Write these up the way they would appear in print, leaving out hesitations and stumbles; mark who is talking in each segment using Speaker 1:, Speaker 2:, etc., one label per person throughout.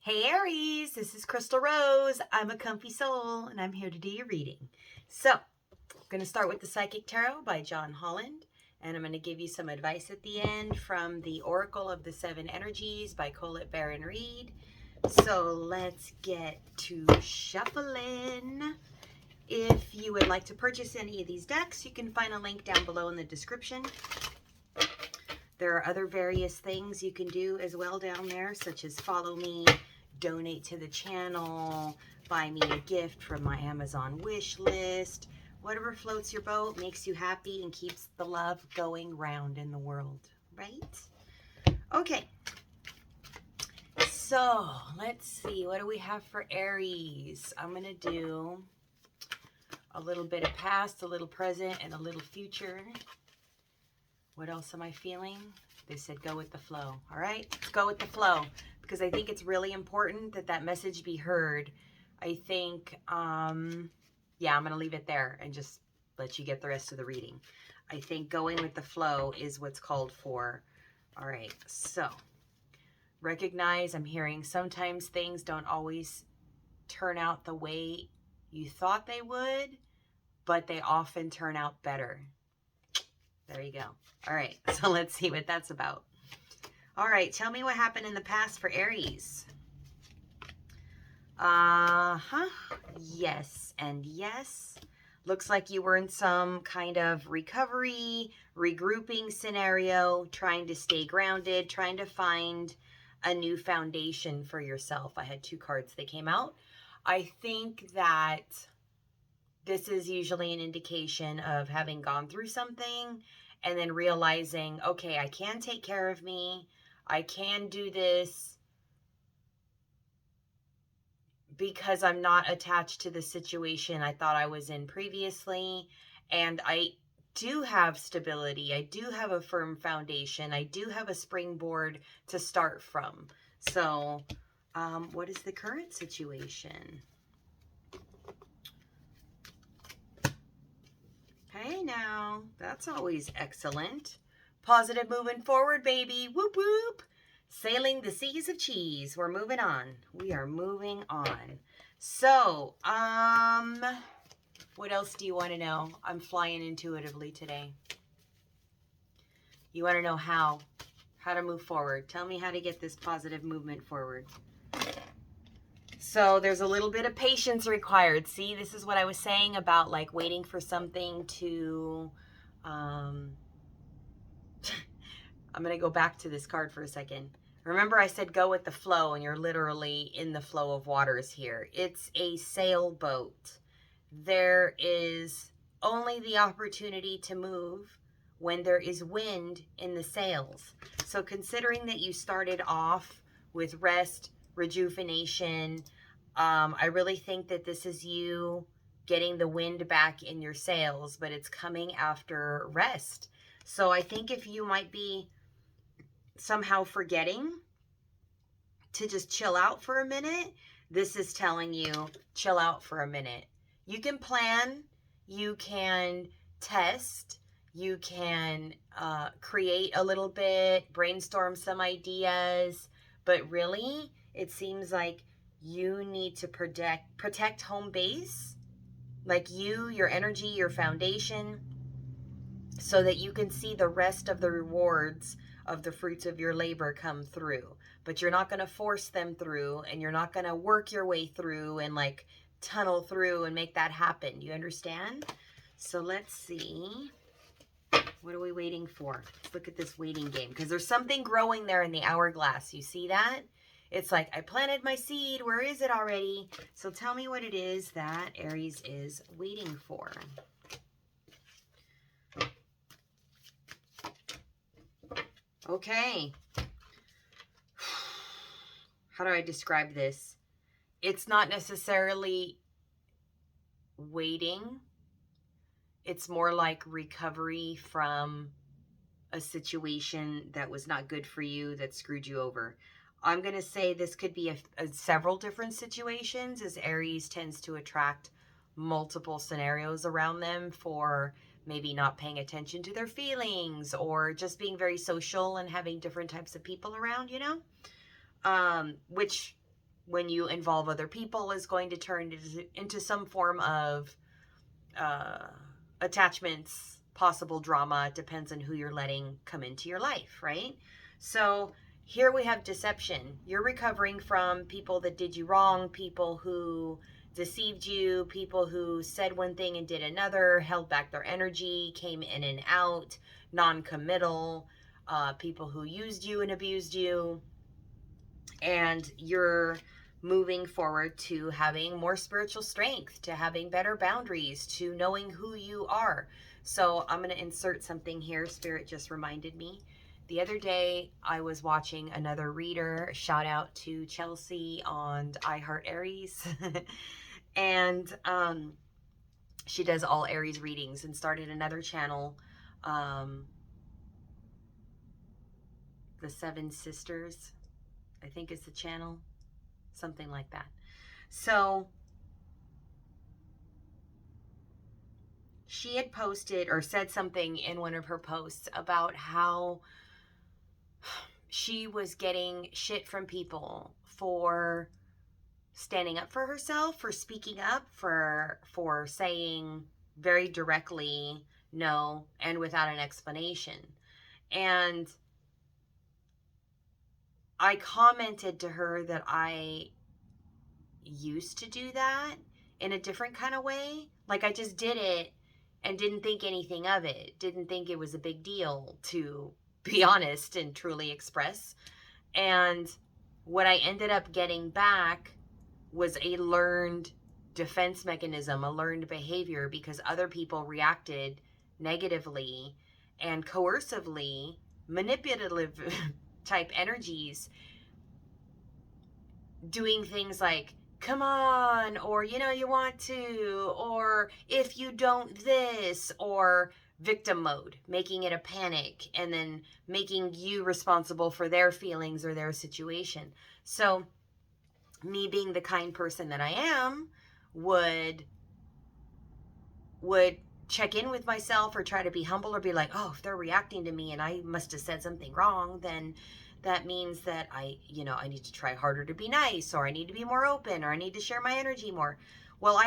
Speaker 1: Hey Aries, this is Crystal Rose. I'm a comfy soul and I'm here to do your reading. So, I'm going to start with the Psychic Tarot by John Holland, and I'm going to give you some advice at the end from the Oracle of the Seven Energies by Colette Baron Reed. So, let's get to shuffling. If you would like to purchase any of these decks, you can find a link down below in the description. There are other various things you can do as well down there, such as follow me, donate to the channel, buy me a gift from my Amazon wish list. Whatever floats your boat, makes you happy, and keeps the love going round in the world, right? Okay. So, let's see. What do we have for Aries? I'm going to do a little bit of past, a little present, and a little future. What else am I feeling? They said go with the flow. All right, let's go with the flow, because I think it's really important that that message be heard. I think, yeah, I'm going to leave it there and just let you get the rest of the reading. I think going with the flow is what's called for. All right, so recognize, I'm hearing sometimes things don't always turn out the way you thought they would, but they often turn out better. There you go. All right, so let's see what that's about. All right, tell me what happened in the past for Aries. Yes and yes. Looks like you were in some kind of recovery, regrouping scenario, trying to stay grounded, trying to find a new foundation for yourself. I had two cards that came out. I think that this is usually an indication of having gone through something and then realizing, okay, I can take care of me. I can do this because I'm not attached to the situation I thought I was in previously. And I do have stability. I do have a firm foundation. I do have a springboard to start from. So, what is the current situation? Hey now, that's always excellent. Positive moving forward, baby. Whoop whoop. Sailing the seas of cheese. We're moving on. We are moving on. So, what else do you want to know? I'm flying intuitively today. You want to know how to move forward. Tell me how to get this positive movement forward. So there's a little bit of patience required. See, this is what I was saying about like waiting for something to, I'm going to go back to this card for a second. Remember I said go with the flow, and you're literally in the flow of waters here. It's a sailboat. There is only the opportunity to move when there is wind in the sails. So considering that you started off with rest, rejuvenation, I really think that this is you getting the wind back in your sails, but it's coming after rest. So I think if you might be somehow forgetting to just chill out for a minute, this is telling you chill out for a minute. You can plan, you can test, you can create a little bit, brainstorm some ideas, but really it seems like you need to protect home base, like your energy, your foundation, so that you can see the rest of the rewards of the fruits of your labor come through. But you're not going to force them through, and you're not going to work your way through and like tunnel through and make that happen. You understand? So let's see. What are we waiting for? Let's look at this waiting game, because there's something growing there in the hourglass. You see that? It's like, I planted my seed. Where is it already? So tell me what it is that Aries is waiting for. Okay. How do I describe this? It's not necessarily waiting. It's more like recovery from a situation that was not good for you, that screwed you over. I'm going to say this could be several different situations, as Aries tends to attract multiple scenarios around them for maybe not paying attention to their feelings, or just being very social and having different types of people around, you know, which when you involve other people is going to turn into some form of attachments, possible drama. It depends on who you're letting come into your life, right? So here we have deception. You're recovering from people that did you wrong, people who deceived you, people who said one thing and did another, held back their energy, came in and out, non-committal, people who used you and abused you. And you're moving forward to having more spiritual strength, to having better boundaries, to knowing who you are. So I'm going to insert something here. Spirit just reminded me. The other day, I was watching another reader. Shout out to Chelsea on Aries. And she does all Aries readings and started another channel, The Seven Sisters, I think is the channel. Something like that. So she had posted or said something in one of her posts about how she was getting shit from people for standing up for herself, for speaking up, for saying very directly no and without an explanation. And I commented to her that I used to do that in a different kind of way. Like I just did it and didn't think anything of it. Didn't think it was a big deal, to be honest and truly express. And what I ended up getting back was a learned defense mechanism, a learned behavior, because other people reacted negatively and coercively, manipulative type energies, doing things like, come on, or you want to, or if you don't this, or victim mode, making it a panic and then making you responsible for their feelings or their situation. So me being the kind person that I am would check in with myself or try to be humble or be like, oh, if they're reacting to me and I must have said something wrong, then that means that I need to try harder to be nice, or I need to be more open, or I need to share my energy more. Well,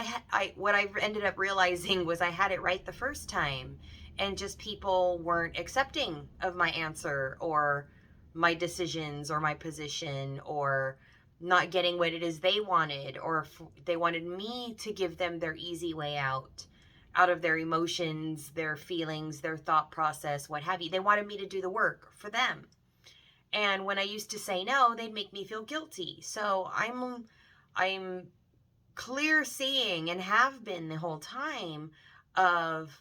Speaker 1: what I ended up realizing was I had it right the first time, and just people weren't accepting of my answer or my decisions or my position, or not getting what it is they wanted, or they wanted me to give them their easy way out of their emotions, their feelings, their thought process, what have you. They wanted me to do the work for them. And when I used to say no, they'd make me feel guilty. So I'm clear seeing, and have been the whole time, of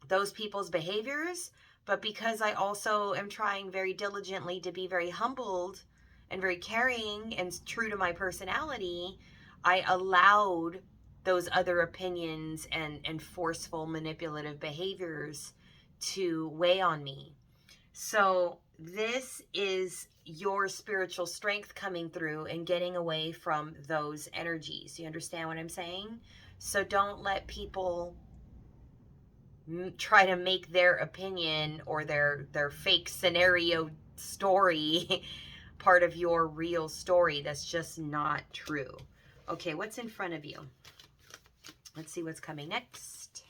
Speaker 1: those people's behaviors. But because I also am trying very diligently to be very humbled and very caring and true to my personality, I allowed those other opinions and forceful manipulative behaviors to weigh on me. So this is your spiritual strength coming through and getting away from those energies. You understand what I'm saying? So don't let people try to make their opinion or their fake scenario story part of your real story. That's just not true. Okay, what's in front of you? Let's see what's coming next.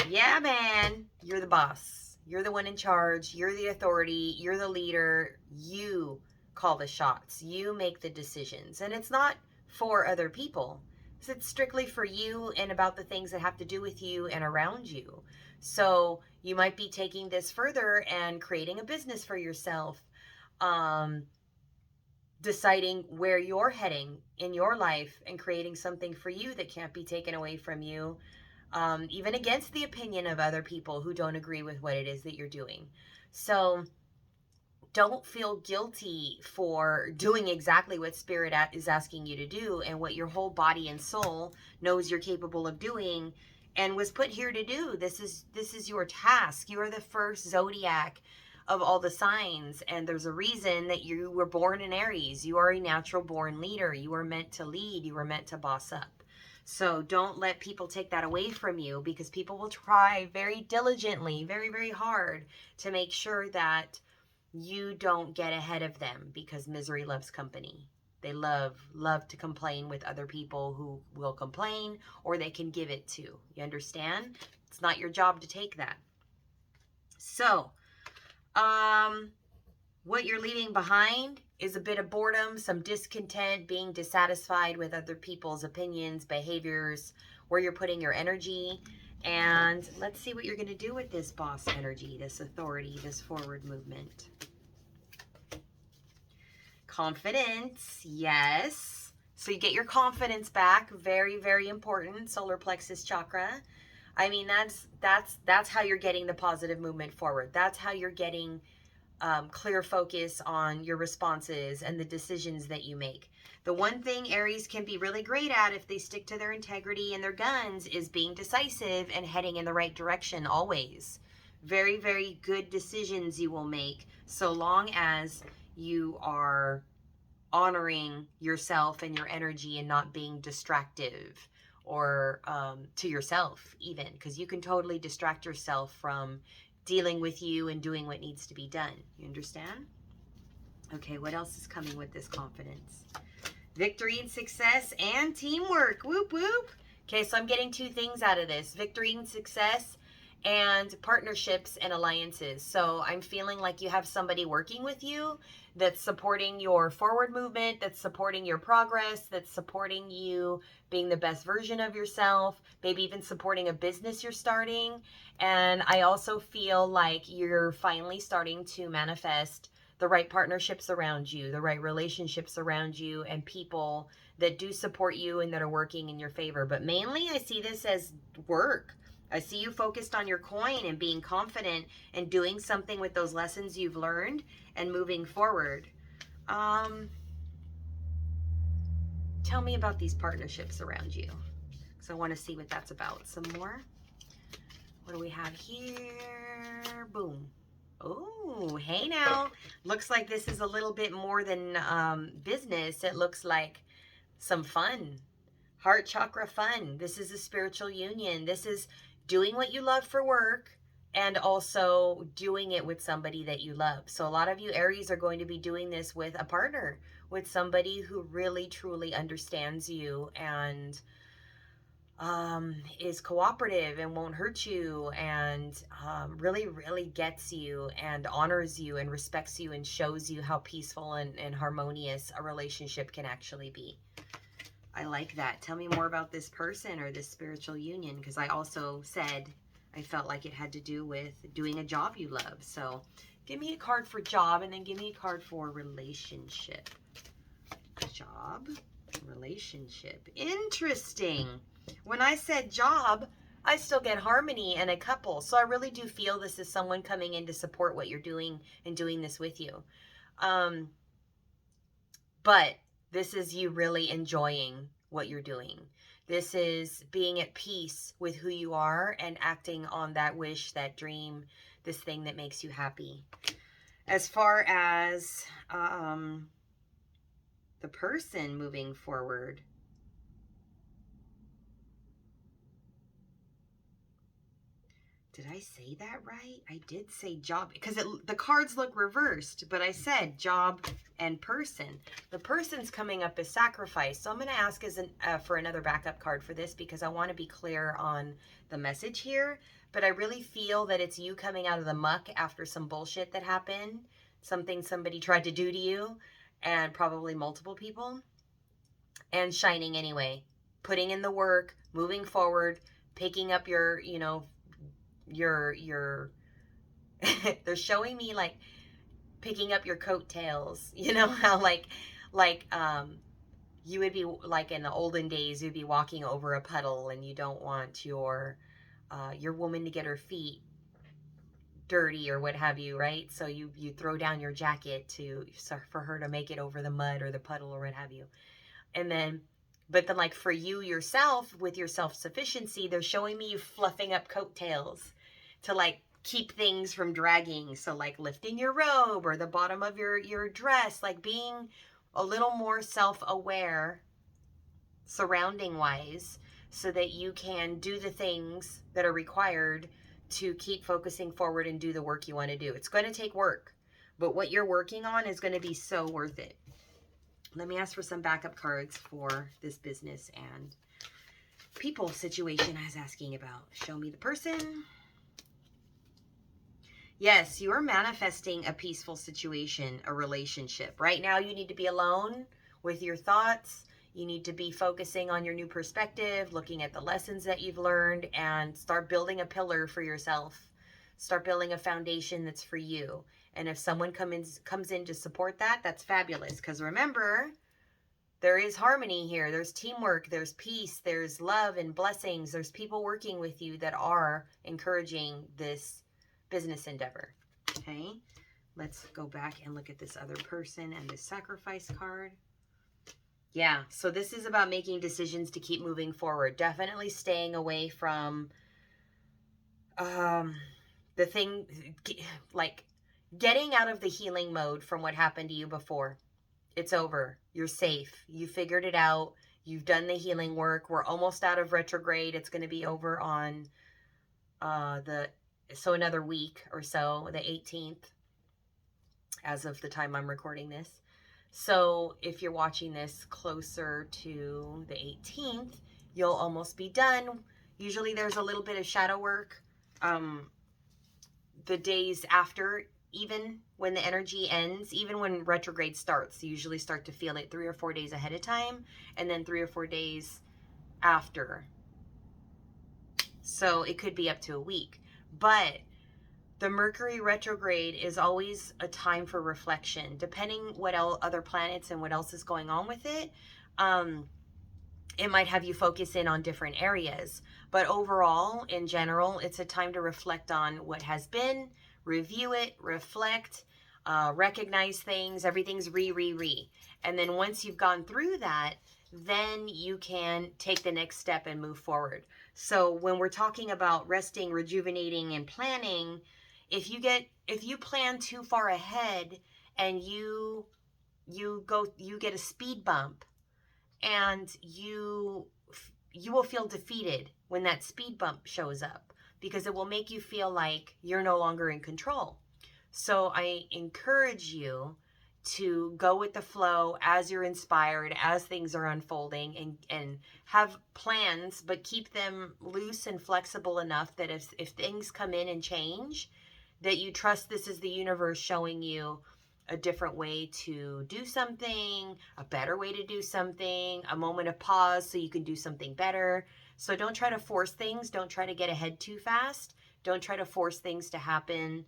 Speaker 1: Yeah, man, you're the boss. You're the one in charge. You're the authority. You're the leader. You call the shots. You make the decisions. And it's not for other people. It's strictly for you and about the things that have to do with you and around you. So you might be taking this further and creating a business for yourself, deciding where you're heading in your life and creating something for you that can't be taken away from you, even against the opinion of other people who don't agree with what it is that you're doing. So don't feel guilty for doing exactly what Spirit is asking you to do, and what your whole body and soul knows you're capable of doing and was put here to do. This is your task. You are the first zodiac of all the signs, and there's a reason that you were born in Aries. You are a natural born leader. You are meant to lead. You are meant to boss up. So don't let people take that away from you, because people will try very diligently, very, very hard to make sure that you don't get ahead of them, because misery loves company. They love to complain with other people who will complain, or they can give it to. You understand? It's not your job to take that. So, what you're leaving behind is a bit of boredom, some discontent, being dissatisfied with other people's opinions, behaviors, where you're putting your energy. And let's see what you're going to do with this boss energy, this authority, this forward movement. Confidence, yes. So you get your confidence back. Very, very important. Solar plexus chakra. I mean, that's how you're getting the positive movement forward. That's how you're getting clear focus on your responses and the decisions that you make. The one thing Aries can be really great at, if they stick to their integrity and their guns, is being decisive and heading in the right direction always. Very, very good decisions you will make, so long as you are honoring yourself and your energy and not being distractive, or to yourself even, because you can totally distract yourself from dealing with you and doing what needs to be done. You understand? Okay, what else is coming with this confidence? Victory and success and teamwork. Whoop, whoop. Okay, so I'm getting two things out of this. Victory and success and partnerships and alliances. So I'm feeling like you have somebody working with you that's supporting your forward movement, that's supporting your progress, that's supporting you being the best version of yourself, maybe even supporting a business you're starting. And I also feel like you're finally starting to manifest the right partnerships around you, the right relationships around you, and people that do support you and that are working in your favor. But mainly I see this as work. I see you focused on your coin and being confident and doing something with those lessons you've learned and moving forward. Tell me about these partnerships around you, because I want to see what that's about. Some more. What do we have here? Boom. Oh, hey now. Looks like this is a little bit more than business. It looks like some fun. Heart chakra fun. This is a spiritual union. This is doing what you love for work and also doing it with somebody that you love. So a lot of you Aries are going to be doing this with a partner, with somebody who really truly understands you and is cooperative and won't hurt you, and really, really gets you and honors you and respects you and shows you how peaceful and harmonious a relationship can actually be. I like that. Tell me more about this person or this spiritual union, because I also said I felt like it had to do with doing a job you love. So give me a card for job, and then give me a card for relationship. Job, relationship. Interesting. When I said job, I still get harmony and a couple. So I really do feel this is someone coming in to support what you're doing and doing this with you. But this is you really enjoying what you're doing. This is being at peace with who you are and acting on that wish, that dream, this thing that makes you happy. As far as the person moving forward, did I say that right? I did say job, because the cards look reversed, but I said job and person. The person's coming up as sacrifice. So I'm going to ask for another backup card for this, because I want to be clear on the message here. But I really feel that it's you coming out of the muck after some bullshit that happened, something somebody tried to do to you, and probably multiple people, and shining anyway, putting in the work, moving forward, picking up your, they're showing me like picking up your coattails. You know how like you would be like in the olden days, you'd be walking over a puddle and you don't want your woman to get her feet dirty or what have you, right? So you throw down your jacket for her to make it over the mud or the puddle or what have you. And then, but then like for you yourself, with your self-sufficiency, they're showing me you fluffing up coattails to like keep things from dragging. So like lifting your robe or the bottom of your dress, like being a little more self-aware surrounding wise, so that you can do the things that are required to keep focusing forward and do the work you want to do. It's going to take work, But what you're working on is going to be so worth it. Let me ask for some backup cards for this business and people situation I was asking about. Show me the person. Yes, you are manifesting a peaceful situation, a relationship. Right now, you need to be alone with your thoughts. You need to be focusing on your new perspective, looking at the lessons that you've learned, and start building a pillar for yourself. Start building a foundation that's for you. And if someone comes in to support that, that's fabulous. Because remember, there is harmony here. There's teamwork. There's peace. There's love and blessings. There's people working with you that are encouraging this business endeavor. Okay, let's go back and look at this other person and this sacrifice card. Yeah, so this is about making decisions to keep moving forward. Definitely staying away from the thing, like getting out of the healing mode from what happened to you before. It's over. You're safe. You figured it out. You've done the healing work. We're almost out of retrograde. It's going to be over on so another week or so, the 18th, as of the time I'm recording this. So if you're watching this closer to the 18th, you'll almost be done. Usually there's a little bit of shadow work the days after, even when the energy ends, even when retrograde starts. You usually start to feel it 3 or 4 days ahead of time, and then 3 or 4 days after. So it could be up to a week. But the Mercury retrograde is always a time for reflection, depending what other planets and what else is going on with it. It might have you focus in on different areas. But overall, in general, it's a time to reflect on what has been, review it, reflect, recognize things. Everything's re. And then once you've gone through that, then you can take the next step and move forward. So when we're talking about resting, rejuvenating, and planning, if you plan too far ahead and you get a speed bump, and you will feel defeated when that speed bump shows up, because it will make you feel like you're no longer in control. So I encourage you to go with the flow as you're inspired, as things are unfolding, and have plans, but keep them loose and flexible enough that if things come in and change, that you trust this is the universe showing you a different way to do something, a better way to do something, a moment of pause so you can do something better. So don't try to force things. Don't try to get ahead too fast. Don't try to force things to happen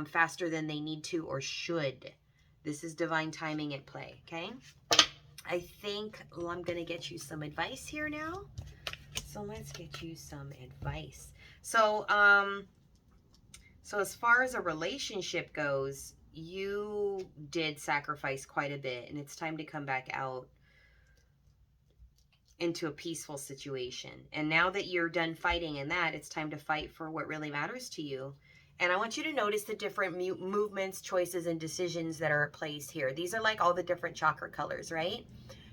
Speaker 1: faster than they need to or should. This is divine timing at play, okay? I think I'm going to get you some advice here now. So let's get you some advice. So as far as a relationship goes, you did sacrifice quite a bit, and it's time to come back out into a peaceful situation. And now that you're done fighting in that, it's time to fight for what really matters to you. And I want you to notice the different movements, choices, and decisions that are at place here. These are like all the different chakra colors, right?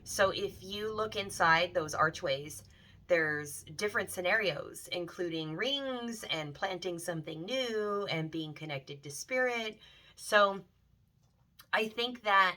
Speaker 1: So if you look inside those archways, there's different scenarios, including rings and planting something new and being connected to spirit. So I think that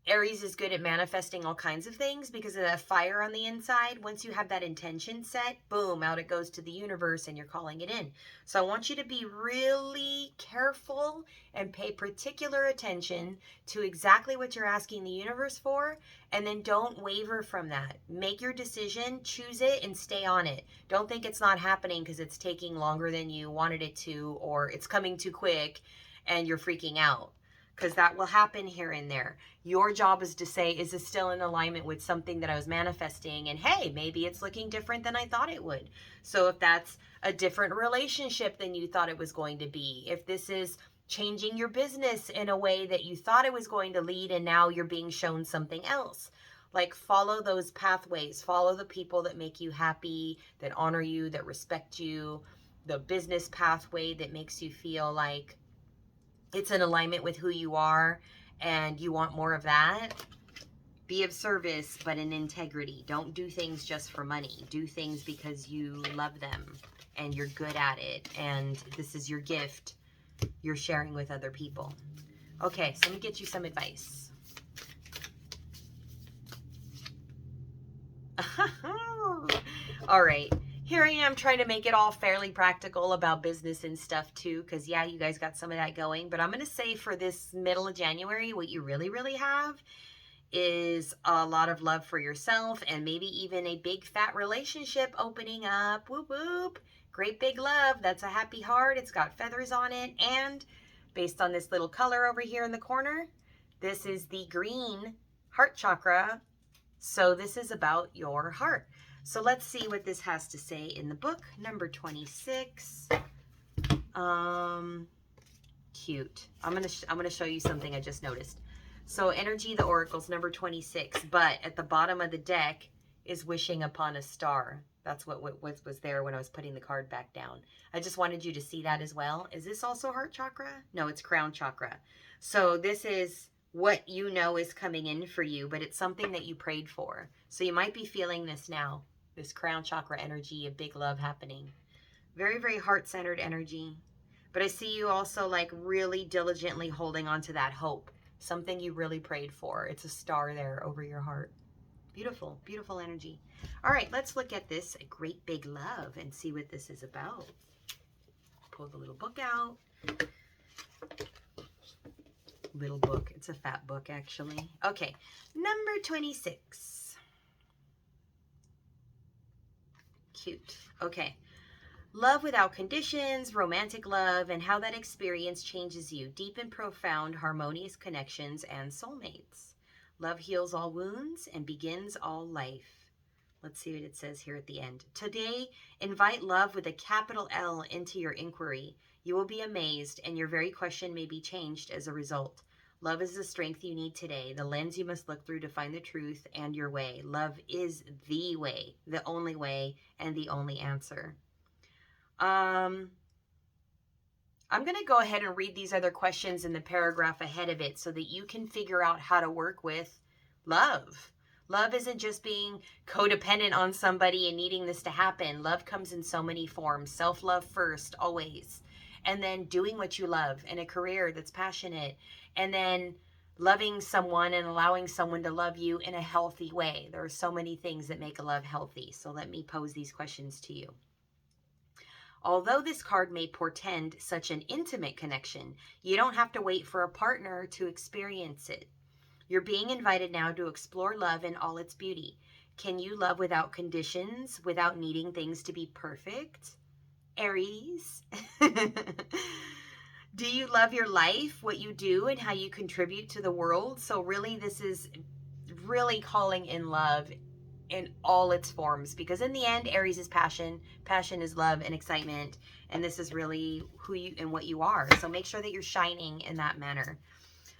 Speaker 1: Aries is good at manifesting all kinds of things because of that fire on the inside. Once you have that intention set, boom, out it goes to the universe and you're calling it in. So I want you to be really careful and pay particular attention to exactly what you're asking the universe for, and then don't waver from that. Make your decision, choose it, and stay on it. Don't think it's not happening because it's taking longer than you wanted it to, or it's coming too quick and you're freaking out. Because that will happen here and there. Your job is to say, is this still in alignment with something that I was manifesting? And hey, maybe it's looking different than I thought it would. So if that's a different relationship than you thought it was going to be, if this is changing your business in a way that you thought it was going to lead and now you're being shown something else, like follow those pathways, follow the people that make you happy, that honor you, that respect you, the business pathway that makes you feel like it's in alignment with who you are and you want more of that. Be of service, but in integrity. Don't do things just for money. Do things because you love them and you're good at it and this is your gift you're sharing with other people. Okay, so let me get you some advice. All right. Here I am trying to make it all fairly practical about business and stuff too, because yeah, you guys got some of that going. But I'm going to say for this middle of January, what you really, really have is a lot of love for yourself and maybe even a big fat relationship opening up. Whoop, whoop. Great big love. That's a happy heart. It's got feathers on it. And based on this little color over here in the corner, this is the green heart chakra. So this is about your heart. So let's see what this has to say in the book. Number 26. Cute. I'm gonna show you something I just noticed. So Energy, the Oracle's number 26, but at the bottom of the deck is wishing upon a star. That's what was there when I was putting the card back down. I just wanted you to see that as well. Is this also heart chakra? No, it's crown chakra. So this is what you know is coming in for you, but it's something that you prayed for. So you might be feeling this now, this crown chakra energy, a big love happening. Very, very heart-centered energy. But I see you also like really diligently holding on to that hope, something you really prayed for. It's a star there over your heart. Beautiful, beautiful energy. All right, let's look at this great big love and see what this is about. Pull the little book out. Little book. It's a fat book, actually. Okay, number 26. Cute. Okay. Love without conditions, romantic love, and how that experience changes you. Deep and profound, harmonious connections and soulmates. Love heals all wounds and begins all life. Let's see what it says here at the end. Today, invite love with a capital L into your inquiry. You will be amazed, and your very question may be changed as a result. Love is the strength you need today, the lens you must look through to find the truth and your way. Love is the way, the only way, and the only answer. I'm going to go ahead and read these other questions in the paragraph ahead of it so that you can figure out how to work with love. Love isn't just being codependent on somebody and needing this to happen. Love comes in so many forms. Self-love first, always. And then doing what you love in a career that's passionate. And then loving someone and allowing someone to love you in a healthy way. There are so many things that make a love healthy. So let me pose these questions to you. Although this card may portend such an intimate connection, you don't have to wait for a partner to experience it. You're being invited now to explore love in all its beauty. Can you love without conditions, without needing things to be perfect? Aries. Do you love your life, what you do, and how you contribute to the world? So really, this is really calling in love in all its forms, because in the end, Aries is passion. Passion is love and excitement, and this is really who you and what you are. So make sure that you're shining in that manner.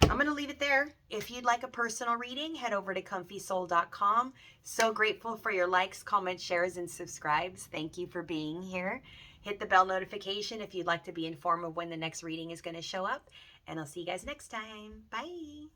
Speaker 1: I'm going to leave it there. If you'd like a personal reading, head over to comfysoul.com. So grateful for your likes, comments, shares, and subscribes. Thank you for being here. Hit the bell notification if you'd like to be informed of when the next reading is going to show up. And I'll see you guys next time. Bye.